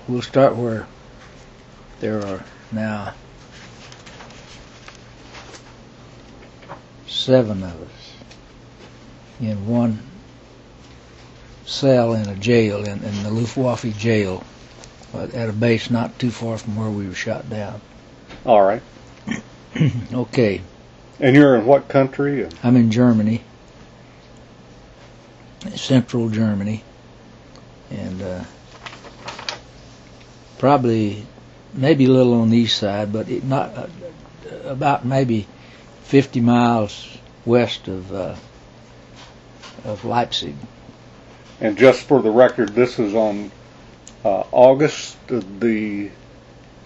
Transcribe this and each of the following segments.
We'll start where there are now 7 of us in one cell in a jail, in the Luftwaffe jail, at a base not too far from where we were shot down. All right. Okay. And you're in what country? I'm in Germany, central Germany, and probably maybe a little on the east side, but not about maybe 50 miles west of Leipzig. And just for the record, this is on August the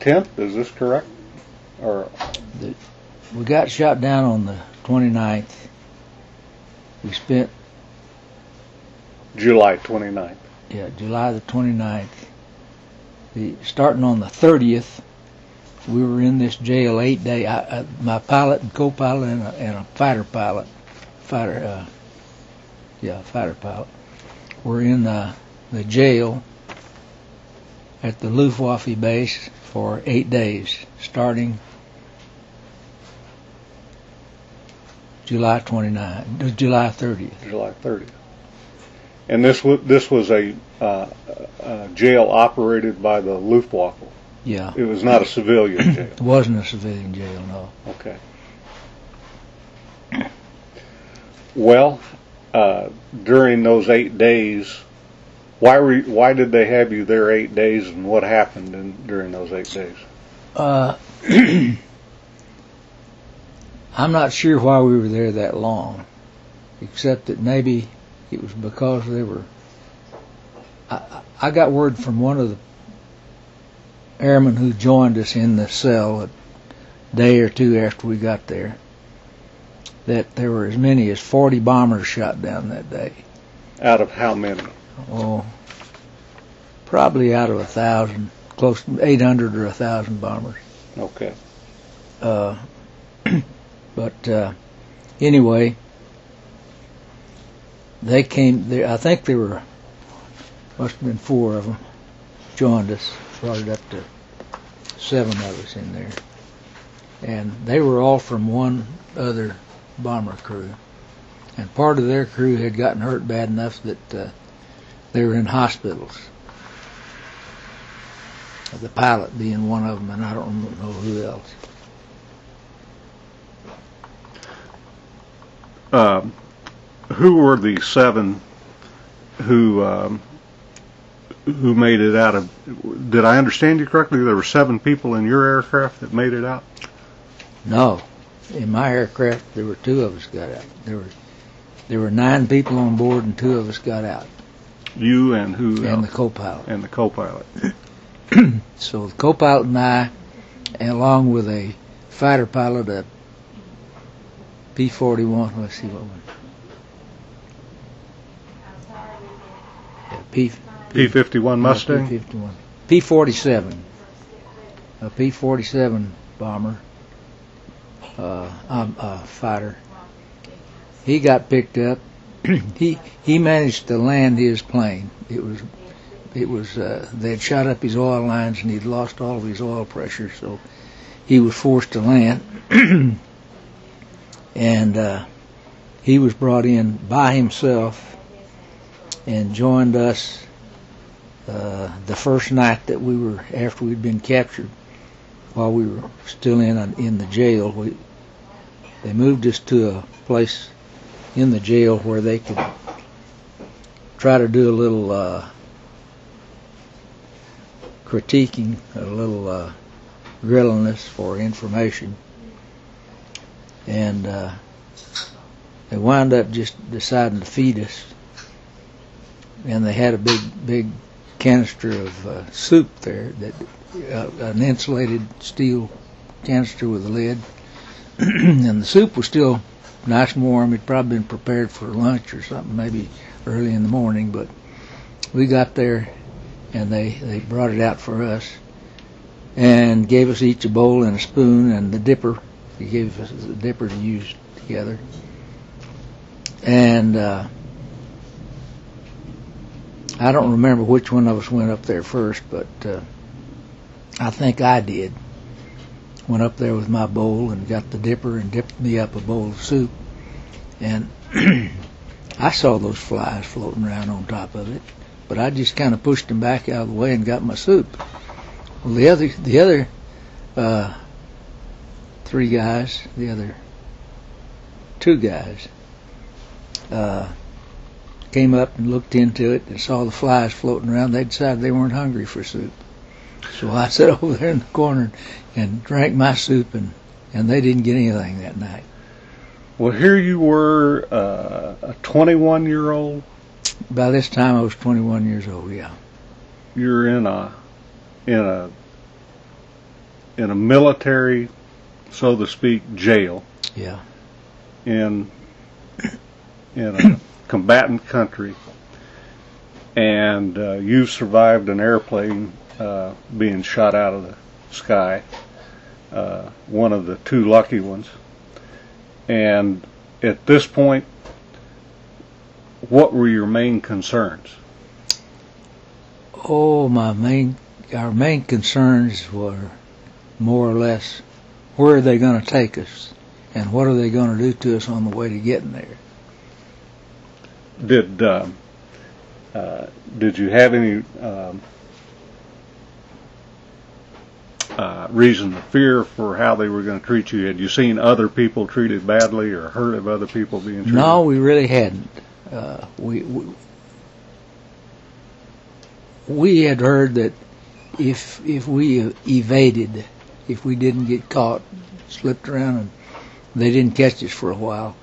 10th. Is this correct? Or we got shot down on the 29th. We spent July 29th. Yeah, July the 29th. Starting on the 30th, we were in this jail 8 days. My pilot and co-pilot and a fighter pilot, fighter pilot, were in the jail at the Luftwaffe base for 8 days, starting July 30th. July 30th. And this was a jail operated by the Luftwaffe. Yeah. It was not a civilian jail. It wasn't a civilian jail, no. Okay. Well, during those 8 days, why did they have you there 8 days, and what happened during those 8 days? I'm not sure why we were there that long, except that maybe it was because they were. I got word from one of the airmen who joined us in the cell a day or two after we got there that there were as many as 40 bombers shot down that day. Out of how many? Oh, probably out of 1,000, close to 800 or 1,000 bombers. Okay. But anyway, they came there. I think there were, must have been 4 of them, joined us, brought it up to 7 of us in there. And they were all from one other bomber crew. And part of their crew had gotten hurt bad enough that they were in hospitals. The pilot being one of them, and I don't know who else. Who were the 7 who made it out of? Did I understand you correctly? There were 7 people in your aircraft that made it out? No, in my aircraft there were 2 of us got out. There were 9 people on board, and 2 of us got out. You and who? And the co-pilot. And the co-pilot. So the co-pilot and I, and along with a fighter pilot, a P-41. Let's see what one. P-51 Mustang? P-51. P-47. A P-47 bomber, fighter. He got picked up. He managed to land his plane. It was they'd shot up his oil lines, and he'd lost all of his oil pressure, so he was forced to land. And he was brought in by himself and joined us the first night that we were, after we'd been captured, while we were still in the jail. They moved us to a place in the jail where they could try to do a little critiquing, a little grilling us for information. And they wound up just deciding to feed us. And they had a big canister of soup there, an insulated steel canister with a lid. And the soup was still nice and warm. It'd probably been prepared for lunch or something, maybe early in the morning. But we got there, and they brought it out for us and gave us each a bowl and a spoon and the dipper. He gave us the dipper to use together. And I don't remember which one of us went up there first, but I think I did. Went up there with my bowl and got the dipper and dipped me up a bowl of soup. And I saw those flies floating around on top of it, but I just kind of pushed them back out of the way and got my soup. Well, the other three guys, the other two guys, came up and looked into it and saw the flies floating around. They decided they weren't hungry for soup. So I sat over there in the corner and drank my soup, and they didn't get anything that night. Well, here you were, a 21-year-old. By this time, I was 21 years old. Yeah. You're in a military, so to speak, jail. Yeah. In a combatant country, and you survived an airplane being shot out of the sky, one of the two lucky ones. And at this point, what were your main concerns? Oh, our main concerns were more or less, where are they going to take us, and what are they going to do to us on the way to getting there? Did you have any reason to fear for how they were going to treat you? Had you seen other people treated badly or heard of other people being treated? No, we really hadn't. We had heard that if we evaded, if we didn't get caught, slipped around, and they didn't catch us for a while,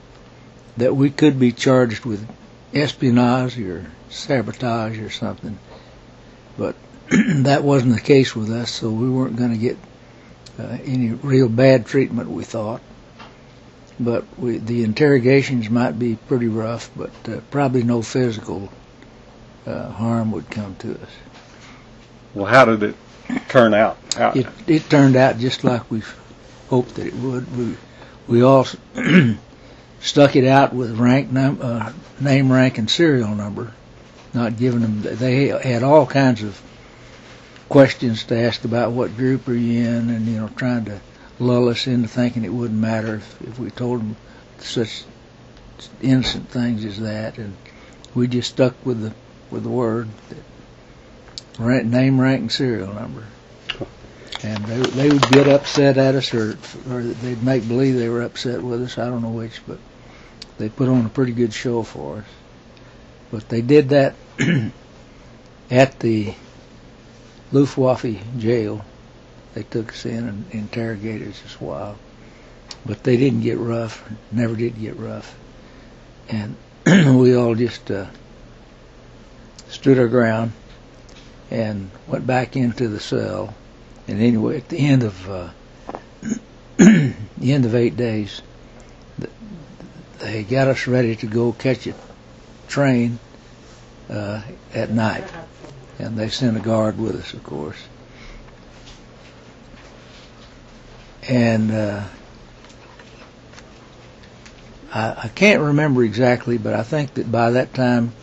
that we could be charged with espionage or sabotage or something. But that wasn't the case with us, so we weren't going to get any real bad treatment, we thought. But the interrogations might be pretty rough, but probably no physical harm would come to us. Well, how did it turn out? It turned out just like we hoped that it would. We all stuck it out with name, rank, and serial number, not giving them. They had all kinds of questions to ask about what group are you in, and trying to lull us into thinking it wouldn't matter if we told them such innocent things as that. And we just stuck with the word, name, rank, and serial number. And they would get upset at us, or they'd make believe they were upset with us. I don't know which, but they put on a pretty good show for us. But they did that at the Luftwaffe jail. They took us in and interrogated us a while. But they didn't get rough, never did get rough. And we all just stood our ground and went back into the cell. And anyway, at the end of 8 days, they got us ready to go catch a train at night, and they sent a guard with us, of course. And I can't remember exactly, but I think that by that time,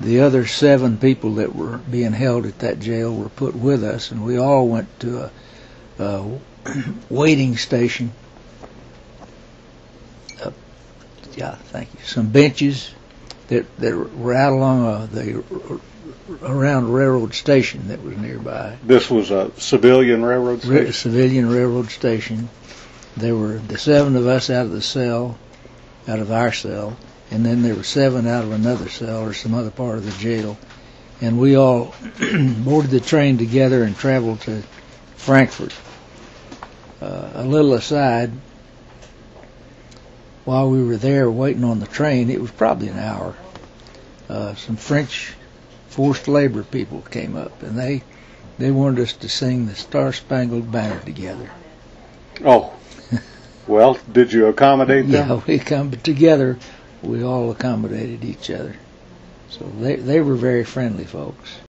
the other 7 people that were being held at that jail were put with us, and we all went to a waiting station. Some benches that were out along around a railroad station that was nearby. This was a civilian railroad station? Civilian railroad station. There were the 7 of us out of the cell, out of our cell, and then there were 7 out of another cell or some other part of the jail. And we all boarded the train together and traveled to Frankfurt. A little aside, while we were there waiting on the train, it was probably an hour, some French forced labor people came up, and they wanted us to sing the Star-Spangled Banner together. Oh, well, did you accommodate them? Yeah, we come together. We all accommodated each other. So they were very friendly folks.